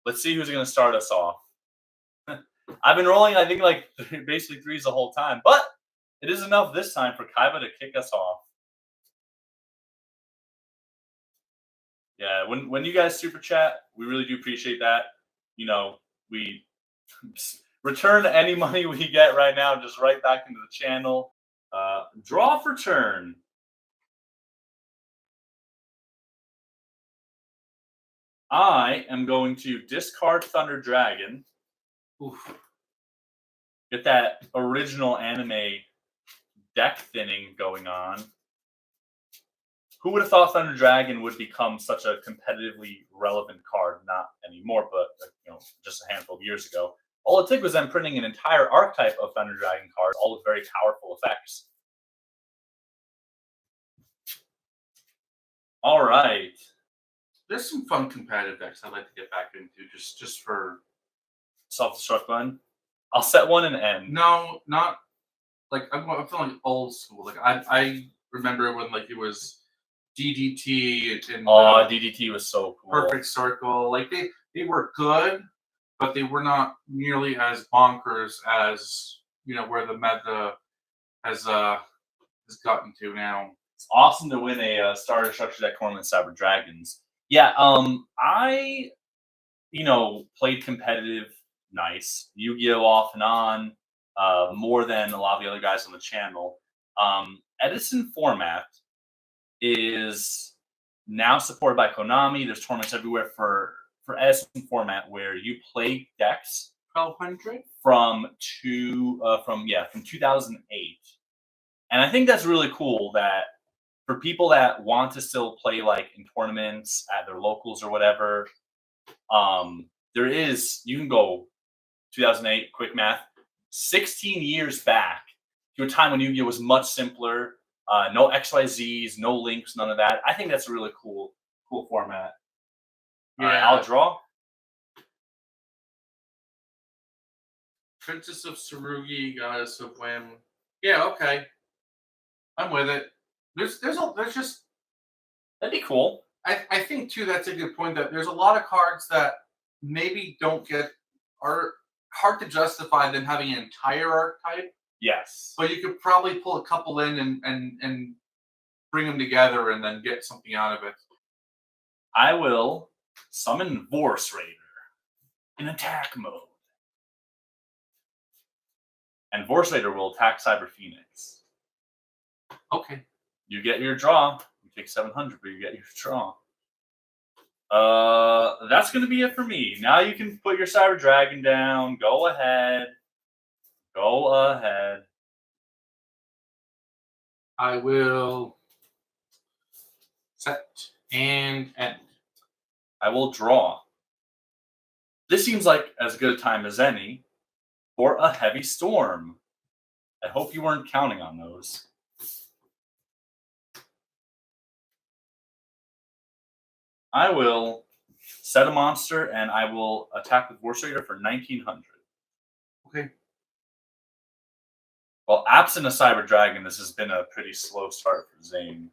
Let's see who's going to start us off. I've been rolling, I think, like basically threes the whole time, but it is enough this time for Kaiba to kick us off. Yeah, when you guys super chat, we really do appreciate that. You know, we return any money we get right now just right back into the channel. Draw for turn. I am going to discard Thunder Dragon. Oof. Get that original anime deck thinning going on. Who would have thought Thunder Dragon would become such a competitively relevant card? Not anymore, but just a handful of years ago. All it took was them printing an entire archetype of Thunder Dragon cards, all with very powerful effects. All right. There's some fun competitive decks I'd like to get back into, just for self-destruct one. I'll set one and end. No, not like I'm feeling old school. Like I remember when like it was DDT and DDT was so cool. Perfect Circle. Like they were good, but they were not nearly as bonkers as where the meta has gotten to now. It's awesome to win a starter structure deck tournament with Cyber Dragons. Yeah, I played competitive nice Yu-Gi-Oh off and on, more than a lot of the other guys on the channel. Edison format is now supported by Konami. There's tournaments everywhere for Edison format where you play decks 1200 from 2008, and I think that's really cool that for people that want to still play like in tournaments at their locals or whatever, you can go 2008, quick math, 16 years back to a time when Yu-Gi-Oh was much simpler. No XYZs, no links, none of that. I think that's a really cool format. Yeah, all right, I'll draw. Princess of Tsurugi, Goddess of Whim. Yeah, okay, I'm with it. There's just that'd be cool. I think too that's a good point, that there's a lot of cards that maybe are hard to justify them having an entire archetype. Yes. But you could probably pull a couple in and bring them together and then get something out of it. I will summon Vorse Raider in attack mode. And Vorse Raider will attack Cyber Phoenix. Okay. You get your draw. You take 700, but you get your draw. That's going to be it for me. Now you can put your Cyber Dragon down. Go ahead. Go ahead. I will set and end. I will draw. This seems like as good a time as any for a heavy storm. I hope you weren't counting on those. I will set a monster, and I will attack with Vorse Raider for 1900. Okay. Well, absent a Cyber Dragon, this has been a pretty slow start for Zane.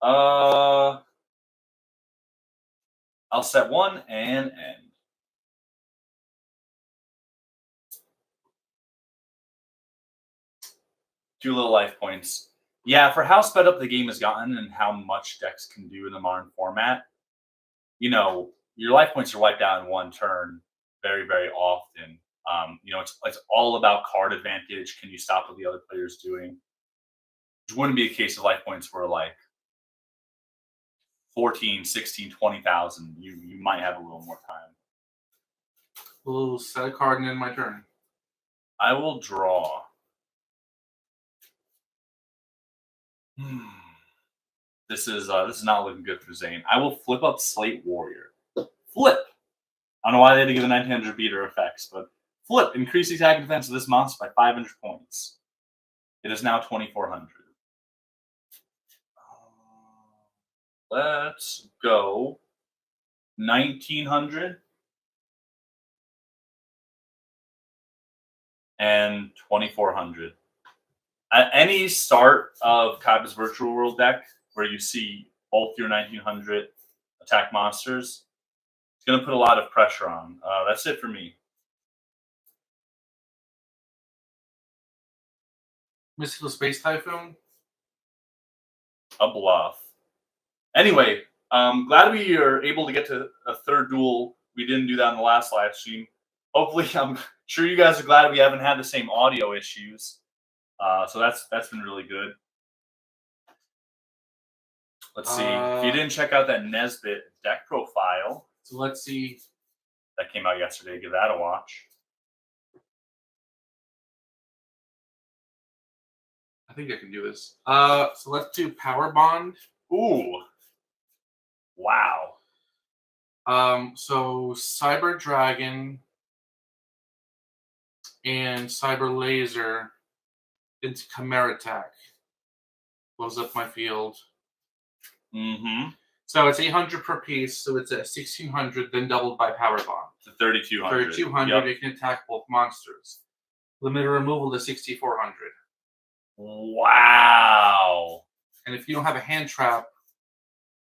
I'll set one and end. Two little life points. Yeah, for how sped up the game has gotten and how much decks can do in the modern format, your life points are wiped out in one turn very, very often. It's all about card advantage. Can you stop what the other player's doing? Which wouldn't be a case of life points were like 14, 16, 20,000. You might have a little more time. We'll set a card and end my turn. I will draw. This is not looking good for Zane. I will flip up Slate Warrior. Flip! I don't know why they had to give the 1900 beater effects, but flip. Increase the attack and defense of this monster by 500 points. It is now 2,400. Let's go 1,900 and 2,400. At any start of Kaiba's Virtual World deck, where you see both your 1900 attack monsters, It's going to put a lot of pressure on. That's it for me. Mystical Space Typhoon. A bluff. Anyway, glad we are able to get to a third duel. We didn't do that in the last live stream. Hopefully, I'm sure you guys are glad we haven't had the same audio issues. So that's been really good. Let's see. If you didn't check out that Nesbit deck profile, So let's see. that came out yesterday, give that a watch. I think I can do this. So let's do Power Bond. Ooh. Wow. So Cyber Dragon and Cyber Laser into Chimera Attack. Blows up my field. Mm-hmm. So it's 800 per piece, so it's at 1600, then doubled by Power Bomb. To 3200. 3200, Yep. it can attack both monsters. Limited removal to 6400. Wow. And if you don't have a hand trap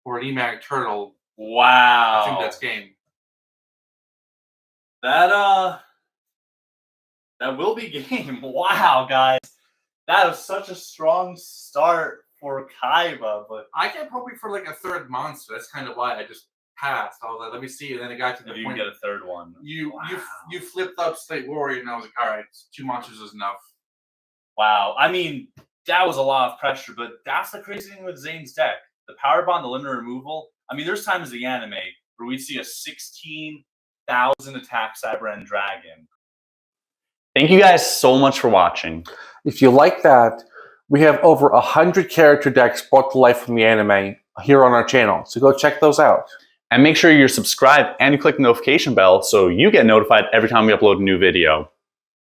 or an Emac turtle, Wow. I think that's game. That will be game. Wow, guys. That was such a strong start for Kaiba, but I kept hoping for like a third monster. That's kind of why I just passed. I was like, let me see, and then it got to the if you point. can get a third one. You Wow. you flipped up State Warrior, and I was like, all right, 2 monsters is enough. Wow. I mean, that was a lot of pressure, but that's the crazy thing with Zane's deck. The Power Bond, the limit removal. I mean, there's times in the anime where we see a 16,000 attack Cyber End Dragon. Thank you guys so much for watching. If you like that, we have over 100 character decks brought to life from the anime here on our channel, so go check those out. And make sure you're subscribed and you click the notification bell so you get notified every time we upload a new video.